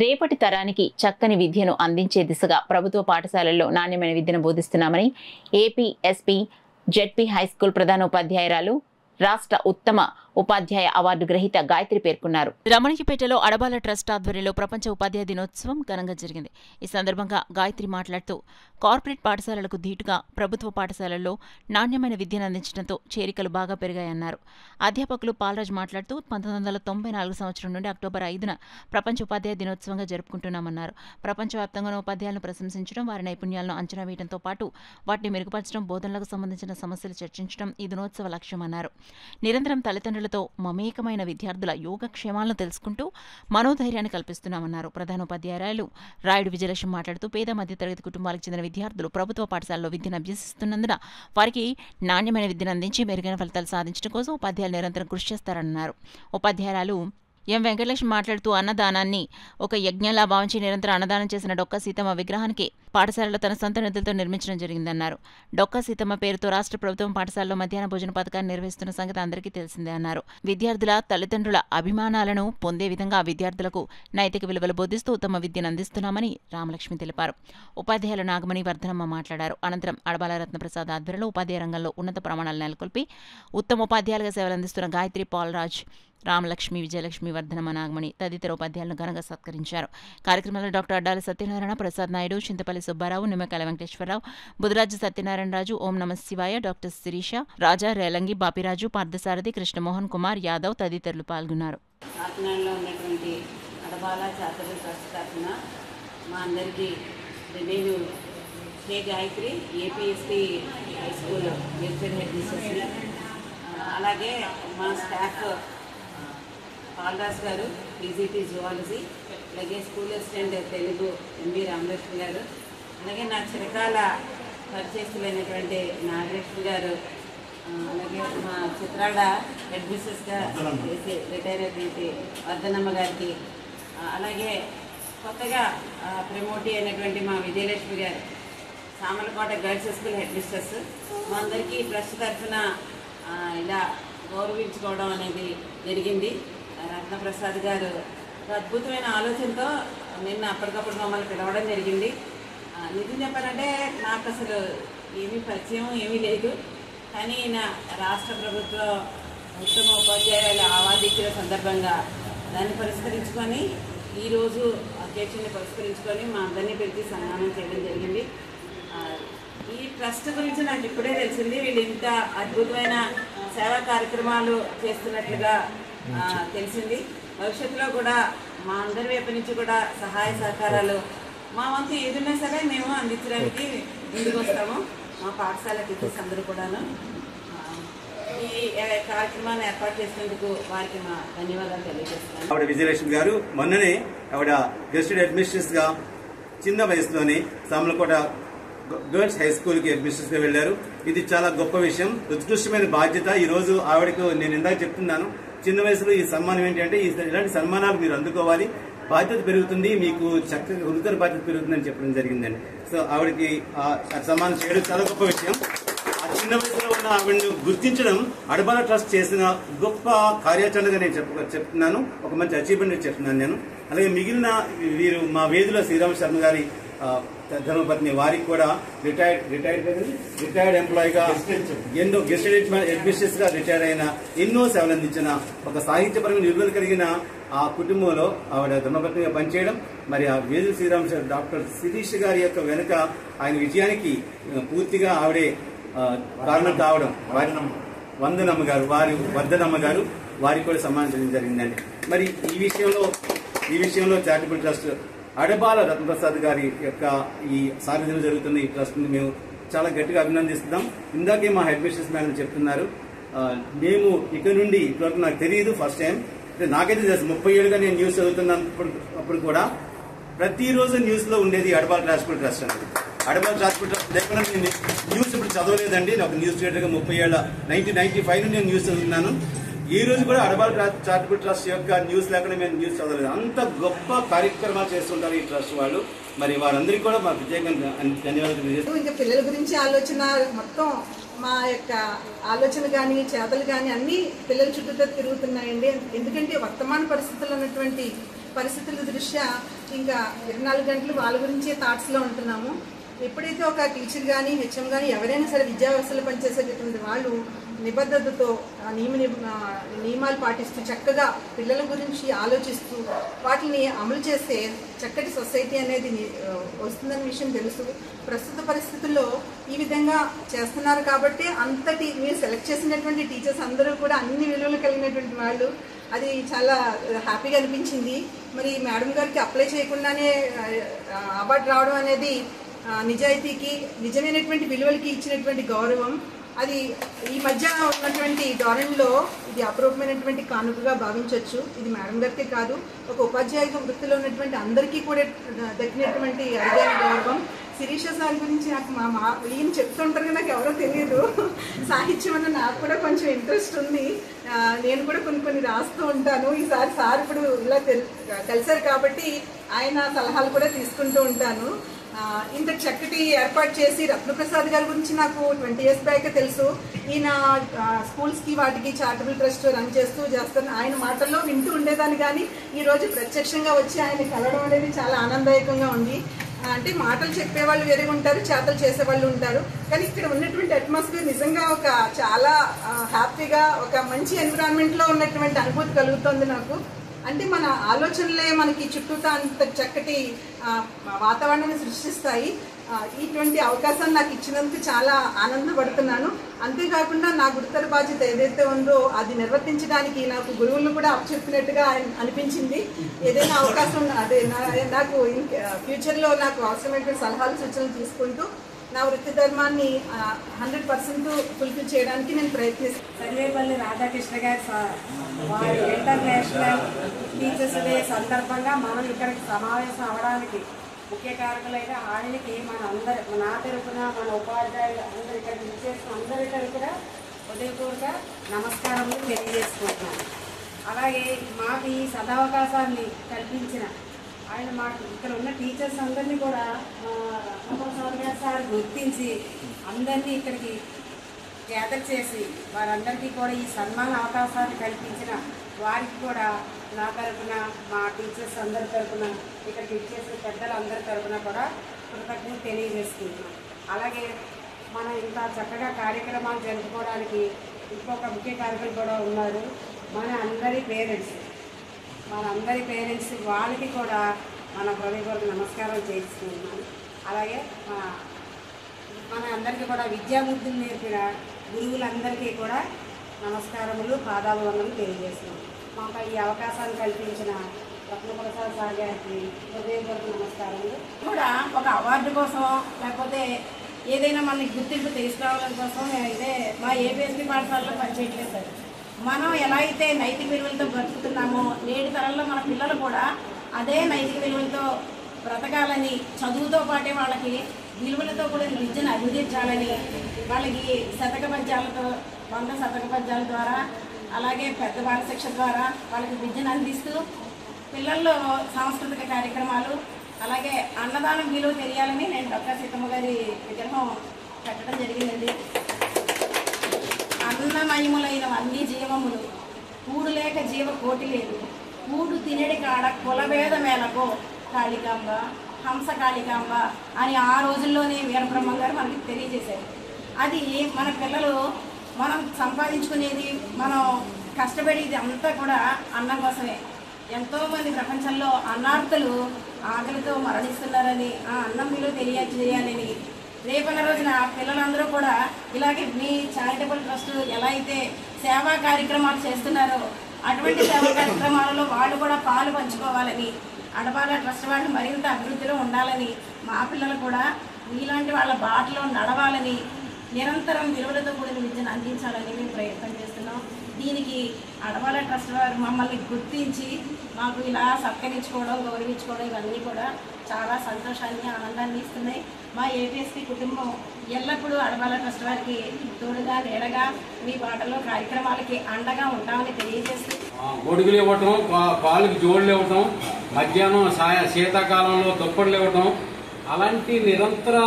రేపటి తరానికి చక్కని విద్యను అందించే దిశగా ప్రభుత్వ పాఠశాలల్లో నాణ్యమైన విద్యను బోధిస్తున్నామని ఏపీ ఎస్పీ జెడ్పీ హైస్కూల్ ప్రధానోపాధ్యాయురాలు రాష్ట్ర ఉత్తమ ఉపాధ్యాయ అవార్డు గ్రహీత గాయత్రి పేర్కొన్నారు. రమణిపేటలో అడబాల ట్రస్ట్ ఆధ్వర్యంలో ప్రపంచ ఉపాధ్యాయ దినోత్సవం ఘనంగా జరిగింది. ఈ సందర్భంగా గాయత్రి మాట్లాడుతూ కార్పొరేట్ పాఠశాలలకు ధీటుగా ప్రభుత్వ పాఠశాలల్లో నాణ్యమైన విద్యను అందించడంతో చేరికలు బాగా పెరిగాయన్నారు. అధ్యాపకులు పాలరాజ్ మాట్లాడుతూ 1994 సంవత్సరం నుండి అక్టోబర్ 5న ప్రపంచ ఉపాధ్యాయ దినోత్సవంగా జరుపుకుంటున్నామన్నారు. ప్రపంచవ్యాప్తంగా ఉపాధ్యాయులను ప్రశంసించడం, వారి నైపుణ్యాలను అంచనా వేయడంతో పాటు వాటిని మెరుగుపరచడం, బోధనలకు సంబంధించిన సమస్యలు చర్చించడం ఈ దినోత్సవ లక్ష్యమన్నారు. నిరంతరం తల్లిదండ్రులతో మమేకమైన విద్యార్థుల యోగక్షేమాలను తెలుసుకుంటూ మనోధైర్యాన్ని కల్పిస్తున్నామన్నారు. ప్రధానోపాధ్యాయురాలు రాయుడు విజయలక్ష్మి మాట్లాడుతూ పేద మధ్యతరగతి కుటుంబాలకు చెందిన విద్యార్థులు ప్రభుత్వ పాఠశాలలో విద్యను అభ్యసిస్తున్నందున వారికి నాణ్యమైన విద్యను అందించి మెరుగైన ఫలితాలు సాధించడం కోసం ఉపాధ్యాయులు నిరంతరం కృషి చేస్తారన్నారు. ఉపాధ్యాయురాలు ఎం వెంకటలక్ష్మి మాట్లాడుతూ అన్నదానాన్ని ఒక యజ్ఞంలా భావించి నిరంతరం అన్నదానం చేసిన డొక్కా సీతమ్మ విగ్రహానికి పాఠశాలలో తన సొంత నిధులతో నిర్మించడం జరిగిందన్నారు. డొక్కా సీతమ్మ పేరుతో రాష్ట్ర ప్రభుత్వం పాఠశాలలో మధ్యాహ్న భోజన పథకాన్ని నిర్వహిస్తున్న సంగతి అందరికీ తెలిసిందే అన్నారు. విద్యార్థుల తల్లిదండ్రుల అభిమానాలను పొందే విధంగా విద్యార్థులకు నైతిక విలువలు బోధిస్తూ ఉత్తమ విద్యను అందిస్తున్నామని రామలక్ష్మి తెలిపారు. ఉపాధ్యాయులు నాగమణి వర్ధనమ్మ మాట్లాడారు. అనంతరం అడబాల రత్నప్రసాద్ ఆధ్వర్యంలో ఉపాధ్యాయ రంగంలో ఉన్నత ప్రమాణాలు నెలకొల్పి ఉత్తమ ఉపాధ్యాయులుగా సేవలు అందిస్తున్న గాయత్రి, పాలరాజ్, రామలక్ష్మి, విజయలక్ష్మి, వర్ధనమ్మ, నాగమణి తదితర ఉపాధ్యాయులను ఘనంగా సత్కరించారు. కార్యక్రమంలో డాక్టర్ అడ్డాల సత్యనారాయణ, ప్రసాద్ నాయుడు, చింతపల్లి సుబ్బారావు, నిమ్మకాయల వెంకటేశ్వరరావు, బుధరాజు సత్యనారాయణరాజు, ఓం నమ శివాయ, డాక్టర్ శిరీష, రాజా, రేలంగి, బాపిరాజు, పార్థసారథి, కృష్ణమోహన్ కుమార్ యాదవ్ తదితరులు పాల్గొన్నారు. అలాగే మా స్టాఫ్ పాలరాజ్ గారు పీజీటీ జువాలజీ, అలాగే school assistant Telugu MB Ramalakshmi గారు, అలాగే నా చిరకాల పరిచయస్తులైనటువంటి నాగలక్ష్మి గారు, అలాగే మా చిత్రాడ హెడ్ మిస్సెస్గా చేసి రిటైర్ అయినటువంటి వర్ధనమ్మ గారికి, అలాగే కొత్తగా ప్రమోటీ అయినటువంటి మా విజయలక్ష్మి గారు, Samalkot girls school head misters, మా అందరికీ ట్రస్ట్ తరఫున ఇలా గౌరవించుకోవడం అనేది జరిగింది. రత్నప్రసాద్ గారు ఒక అద్భుతమైన ఆలోచనతో నిన్న అప్పటికప్పుడు మమ్మల్ని పిలవడం జరిగింది. నిజం చెప్పాలంటే నాకు అసలు ఏమీ పరిచయం ఏమీ లేదు, కానీ నా రాష్ట్ర ప్రభుత్వ ఉత్తమ ఉపాధ్యాయుల అవార్డు ఇచ్చిన సందర్భంగా దాన్ని పురస్కరించుకొని ఈరోజు అధ్యక్షుడిని పురస్కరించుకొని మా అందరినీ పిలిచి సన్మానం చేయడం జరిగింది. ఈ ట్రస్ట్ గురించి నాకు ఇప్పుడే తెలిసింది. వీళ్ళు ఇంత అద్భుతమైన సేవా కార్యక్రమాలు చేస్తున్నట్లుగా తెలిసింది. భవిష్యత్తులో కూడా మా అందరి వైపు నుంచి కూడా సహాయ సహకారాలు మా వంతు ఏదున్నా సరే మేము అందించడానికి ముందుకు వస్తాము. మా పాఠశాల టీచర్స్ అందరూ కూడాను ఈ కార్యక్రమాన్ని ఏర్పాటు చేసినందుకు వారికి మా ధన్యవాదాలు తెలియజేస్తున్నాను. ఆవిడ విజయలక్ష్మి గారు మొన్ననే ఆవిడ గెస్టెడ్ అడ్మినిస్ట్రేటర్స్ గా చిన్న వయసులోనే సామలకోట గర్ల్స్ హై స్కూల్కి అడ్మిషన్స్ గా వెళ్లారు. ఇది చాలా గొప్ప విషయం, ఉత్కృష్టమైన బాధ్యత. ఈ రోజు ఆవిడకు నేను ఇందాక చెప్తున్నాను, చిన్న వయసులో ఈ సన్మానం ఏంటి అంటే ఇలాంటి సన్మానాలు మీరు అందుకోవాలి, బాధ్యత పెరుగుతుంది, మీకు చక్కగా గురుతర బాధ్యత పెరుగుతుందని చెప్పడం జరిగిందండి. సో ఆవిడకి సన్మానం చేయడం చాలా గొప్ప విషయం. ఆ చిన్న వయసులో ఉన్న ఆవిడను గుర్తించడం అడబాల ట్రస్ట్ చేసిన గొప్ప కార్యాచరణగా నేను చెప్తున్నాను, ఒక మంచి అచీవ్మెంట్ చెప్తున్నాను నేను. అలాగే మిగిలిన వీరు మా వేదిలో శ్రీరామ శర్మ గారి ధర్మపత్ని, వారికి కూడా రిటైర్డ్ ఎంప్లాయీగా ఎన్నో గెస్టెడ్ అడ్మినిస్ట్రేటర్స్ గా రిటైర్ అయిన ఎన్నో సేవలు అందించిన ఒక సాహిత్యపరమైన నిలువలు కలిగిన ఆ కుటుంబంలో ఆవిడ ధర్మపత్నిగా పనిచేయడం, మరి ఆ వేదు శ్రీరామ డాక్టర్ శిరీష్ గారి యొక్క వెనుక ఆయన విజయానికి పూర్తిగా ఆవిడే కారణం కావడం, వందనమ్మ గారు, వారి వర్ధనమ్మ గారు, వారికి కూడా సన్మానించడం జరిగిందండి. మరి ఈ విషయంలో చారిటబుల్ ట్రస్ట్ అడబాల రత్నప్రసాద్ గారి యొక్క ఈ సారథ్యం జరుగుతున్న ఈ ట్రస్ట్ ని మేము చాలా గట్టిగా అభినందిస్తున్నాం. ఇందాకే మా హెడ్ మిస్టర్స్ మేడం చెప్తున్నారు, మేము ఇక్కడ నుండి ఇప్పటివరకు నాకు తెలియదు, ఫస్ట్ టైం నాకైతే తెలుసు, 30 ఏళ్ళుగా నేను న్యూస్ చదువుతున్నప్పుడు కూడా ప్రతిరోజు న్యూస్ లో ఉండేది అడబాల ట్రాన్స్పోర్ట్ ట్రస్ట్ అండి. అడబాల ట్రాన్స్పోర్ట్ ట్రస్ట్ లేకుండా నేను న్యూస్ ఇప్పుడు చదవలేదండి. నాకు న్యూస్ రీడర్ గా 30 ఏళ్ళ 1995 నుండి నేను న్యూస్ చదువుతున్నాను. ఈ రోజు కూడా అడబాల చారిటబుల్ ట్రస్ట్ యొక్క న్యూస్ లేకుండా మేము న్యూస్ చదవలేదు. అంత గొప్ప కార్యక్రమాలు చేస్తుంటారు ఈ ట్రస్ట్ వాళ్ళు. మరి వారందరికీ కూడా మా ప్రత్యేకంగా ధన్యవాదాలు తెలియజేస్తాం. ఇంకా పిల్లల గురించి ఆలోచన మొత్తం మా యొక్క ఆలోచన కానీ చేతలు కానీ అన్నీ పిల్లల చుట్టూతో తిరుగుతున్నాయండి. ఎందుకంటే వర్తమాన పరిస్థితుల్లో ఉన్నటువంటి పరిస్థితుల దృష్ట్యా ఇంకా 24 గంటలు వాళ్ళ గురించే థాట్స్లో ఉంటున్నాము. ఎప్పుడైతే ఒక టీచర్ కానీ హెచ్ఎం కానీ ఎవరైనా సరే విద్యా వ్యవస్థలో పనిచేసేటటువంటి వాళ్ళు నిబద్ధతతో నియమాలు పాటిస్తూ చక్కగా పిల్లల గురించి ఆలోచిస్తూ వాటిని అమలు చేస్తే చక్కటి సొసైటీ అనేది వస్తుందనే విషయం తెలుసు. ప్రస్తుత పరిస్థితుల్లో ఈ విధంగా చేస్తున్నారు కాబట్టి అంతటి మీరు సెలెక్ట్ చేసినటువంటి టీచర్స్ అందరూ కూడా అన్ని విలువలు కలిగినటువంటి వాళ్ళు. అది చాలా హ్యాపీగా అనిపించింది. మరి మేడం గారికి అప్లై చేయకుండానే అవార్డు రావడం అనేది నిజాయితీకి నిజమైనటువంటి విలువలకి ఇచ్చినటువంటి గౌరవం. అది ఈ మధ్య ఉన్నటువంటి ధోరణిలో ఇది అపరూపమైనటువంటి కానుకగా భావించవచ్చు. ఇది మేడం గారికే కాదు, ఒక ఉపాధ్యాయ వృత్తిలో ఉన్నటువంటి అందరికీ కూడా దక్కినటువంటి అరుదైన గౌరవం. శిరీష సార్ గురించి నాకు ఈయన చెప్తుంటారు, నాకు ఎవరో తెలియదు. సాహిత్యం అన్న నాకు కూడా కొంచెం ఇంట్రెస్ట్ ఉంది. నేను కూడా కొన్ని రాస్తూ ఉంటాను. ఈసారి సార్ ఇప్పుడు ఇలా కలిశారు కాబట్టి ఆయన సలహాలు కూడా తీసుకుంటూ ఉంటాను. ఇంత చక్కటి ఏర్పాటు చేసి రత్నప్రసాద్ గారి గురించి నాకు 20 years బ్యాక్ తెలుసు. ఈయన స్కూల్స్కి వాటికి చారిటబుల్ ట్రస్ట్ రన్ చేస్తాను. ఆయన మాటల్లో వింటూ ఉండేదాన్ని, కానీ ఈరోజు ప్రత్యక్షంగా వచ్చి ఆయన కలవడం అనేది చాలా ఆనందదాయకంగా ఉంది. అంటే మాటలు చెప్పేవాళ్ళు వేరేగా ఉంటారు, చేతలు చేసేవాళ్ళు ఉంటారు. కానీ ఇక్కడ ఉన్నటువంటి అట్మాస్ఫియర్ నిజంగా ఒక చాలా హ్యాపీగా ఒక మంచి ఎన్విరాన్మెంట్లో ఉన్నటువంటి అనుభూతి కలుగుతుంది నాకు. అంటే మన ఆలోచనలే మనకి చుట్టూతా అంత చక్కటి వాతావరణాన్ని సృష్టిస్తాయి. ఇటువంటి అవకాశాన్ని నాకు ఇచ్చినందుకు చాలా ఆనందపడుతున్నాను. అంతేకాకుండా నా గురుతర బాధ్యత ఏదైతే ఉందో అది నిర్వర్తించడానికి నాకు గురువులను కూడా అప్పచెప్పినట్టుగా అనిపించింది. ఏదైనా అవకాశం అదే నాకు ఫ్యూచర్లో నాకు అవసరమైనటువంటి సలహాలు సూచనలు తీసుకుంటూ నా వృత్తి ధర్మాన్ని 100% ఫుల్ఫిల్ చేయడానికి నేను ప్రయత్నిస్తాను. సర్వేపల్లి రాధాకృష్ణ గారి వారి ఇంటర్నేషనల్ టీచర్స్ డే సందర్భంగా మనం ఇక్కడికి సమావేశం అవ్వడానికి ముఖ్య కారకులైన ఆయనకి నా తరపున మన ఉపాధ్యాయులు అందరూ ఇక్కడికి విచ్చేసిన అందరికీ కూడా హృదయపూర్వక నమస్కారములు తెలియజేసుకుంటున్నాను. అలాగే మాకు ఈ సదవకాశాన్ని కల్పించిన ఆయన మాకు ఇక్కడ ఉన్న టీచర్స్ అందరినీ కూడా రత్నప్రసాద్ సార్ గుర్తించి అందరినీ ఇక్కడికి గ్యాదర్ చేసి వారందరికీ కూడా ఈ సన్మాన అవకాశాన్ని కల్పించిన వారికి కూడా నా తరఫున మా టీచర్స్ అందరి తరఫున ఇక్కడికి ఇచ్చేసిన పెద్దలందరి తరఫున కూడా కృతజ్ఞతలు తెలియజేసుకుంటున్నాం. అలాగే మనం ఇంత చక్కగా కార్యక్రమాలు జరుపుకోవడానికి ఇంకొక ముఖ్య కార్యక్రమం కూడా ఉన్నారు. మన అందరి పేరెంట్స్ వాళ్ళకి కూడా మన హృదయపూర్వక నమస్కారం చేసుకుంటున్నాను. అలాగే మన అందరికీ కూడా విద్యాబుద్ధులు నేర్పిన గురువులందరికీ కూడా నమస్కారములు పాదాభివందనలు తెలియజేస్తున్నాను. మాకు ఈ అవకాశాన్ని కల్పించిన రత్నప్రసాద్ సార్ గారికి హృదయపూర్వక నమస్కారములు. కూడా ఒక అవార్డు కోసం లేకపోతే ఏదైనా మనకి గుర్తింపు తీసుకురావడం కోసం ఇదే మా ఏపీఎస్పీ పాఠశాలలో పనిచేయట్లేదు సార్. మనం ఎలా అయితే నైతిక విలువలతో బ్రతుకుతున్నామో నేటి తరంలో మన పిల్లలు కూడా అదే నైతిక విలువలతో బ్రతకాలని, చదువుతో పాటే వాళ్ళకి విలువలతో కూడా విద్యను అభివృద్ధించాలని వాళ్ళకి శతక పద్యాలతో 100 శతక పద్యాల ద్వారా అలాగే పెద్దవాళ్ళ శిక్ష ద్వారా వాళ్ళకి విద్యను అందిస్తూ పిల్లల్లో సాంస్కృతిక కార్యక్రమాలు అలాగే అన్నదానం విలువ తెలియాలని నేను డాక్టర్ సీతమ్మ గారి విగ్రహం పెట్టడం జరిగిందండి. అన్నమయములైన అన్ని జీవములు కూడు లేక జీవ కోటి లేదు, కూడు తినడి కాడ కులభేద మేళకో కాళికాంబ హంస కాళికాంబ అని ఆ రోజుల్లోనే వీరబ్రహ్మం గారు మనకి తెలియజేశారు. అది మన పిల్లలు మనం సంపాదించుకునేది మనం కష్టపడేది అంతా కూడా అన్నం కోసమే. ఎంతోమంది ప్రపంచంలో అన్నార్థులు ఆకలితో మరణిస్తున్నారని ఆ అన్నం విలువ తెలియజేయాలని రేపన్న రోజున పిల్లలందరూ కూడా ఇలాగే మీ చారిటబుల్ ట్రస్ట్ ఎలా అయితే సేవా కార్యక్రమాలు చేస్తున్నారో అటువంటి సేవా కార్యక్రమాలలో వాళ్ళు కూడా పాలు పంచుకోవాలని, అడపాల ట్రస్ట్ వాళ్ళు మరింత అభివృద్ధిలో ఉండాలని, మా పిల్లలు కూడా మీలాంటి వాళ్ళ బాటలో నడవాలని, నిరంతరం విలువలతో కూడిన విద్యను అందించాలని మేము ప్రయత్నం చేస్తున్నాం. దీనికి అడపాల ట్రస్ట్ వారు మమ్మల్ని గుర్తించి మాకు ఇలా సత్కరించుకోవడం, గౌరవించుకోవడం ఇవన్నీ కూడా చాలా సంతోషాన్ని, ఆనందాన్ని ఇస్తున్నాయి. మా ఏపీఎస్పీ కుటుంబం ఎల్లప్పుడూ అడపాల ట్రస్ట్ వారికి తోడుగా నీడగా మీ బాటలో కార్యక్రమాలకి అండగా ఉంటామని తెలియజేస్తూ గొడుగులు ఇవ్వటం, పాలకు జోళ్ళు ఇవ్వటం, మధ్యాహ్నం శీతాకాలంలో దుప్పట్లు ఇవ్వటం, అలాంటి నిరంతర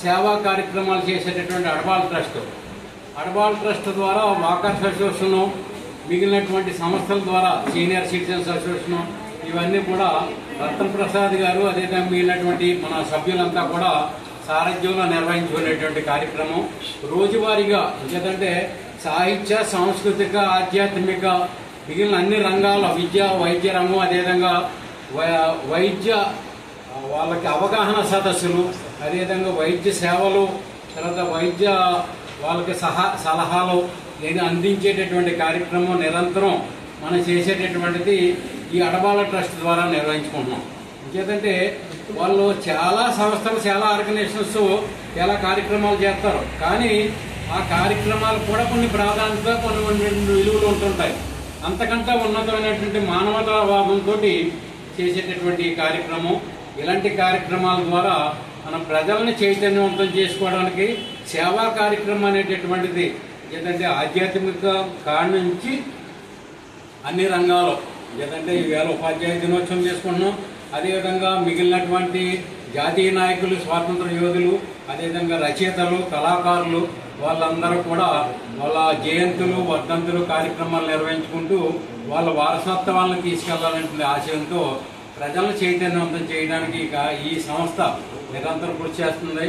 సేవా కార్యక్రమాలు చేసేటటువంటి అడపాల ట్రస్ట్ ద్వారా వాకర్స్ అసోసియేషన్, మిగిలినటువంటి సంస్థల ద్వారా సీనియర్ సిటిజన్స్ అసోసియేషన్, ఇవన్నీ కూడా రతన్ ప్రసాద్ గారు అదేవిధంగా మిగిలినటువంటి మన సభ్యులంతా కూడా సారథ్యంలో నిర్వహించుకునేటువంటి కార్యక్రమం. రోజువారీగా ఎందుకంటే సాహిత్య, సాంస్కృతిక, ఆధ్యాత్మిక మిగిలిన అన్ని రంగాల విద్య, వైద్య రంగం, అదేవిధంగా వైద్య వాళ్ళకి అవగాహన సదస్సులు, అదేవిధంగా వైద్య సేవలు, తర్వాత వైద్య వాళ్ళకి సలహాలు అందించేటటువంటి కార్యక్రమం నిరంతరం మనం చేసేటటువంటిది ఈ అడబాల ట్రస్ట్ ద్వారా నిర్వహించుకుంటున్నాం. ఎందుకంటే వాళ్ళు చాలా సంస్థలు, చాలా ఆర్గనైజేషన్స్ చాలా కార్యక్రమాలు చేస్తారు. కానీ ఆ కార్యక్రమాలు కూడా కొన్ని ప్రాధాన్యత, కొన్ని విలువలు ఉంటుంటాయి. అంతకంటే ఉన్నతమైనటువంటి మానవతావాదంతో చేసేటటువంటి కార్యక్రమం. ఇలాంటి కార్యక్రమాల ద్వారా మనం ప్రజల్ని చైతన్యవంతం చేసుకోవడానికి సేవా కార్యక్రమం అనేటటువంటిది ఏంటంటే ఆధ్యాత్మిక కాడి నుంచి అన్ని రంగాలు ఏంటంటే ఈవేళ ఉపాధ్యాయ దినోత్సవం చేసుకుంటున్నాం. అదేవిధంగా మిగిలినటువంటి జాతీయ నాయకులు, స్వాతంత్ర యోధులు, అదేవిధంగా రచయితలు, కళాకారులు వాళ్ళందరూ కూడా వాళ్ళ జయంతులు, వర్ధంతులు కార్యక్రమాలు నిర్వహించుకుంటూ వాళ్ళ వారసత్వాలను తీసుకెళ్లాలనే ఆశయంతో ప్రజలను చైతన్యవంతం చేయడానికి ఈ సంస్థ నిరంతరం కృషి చేస్తుంది.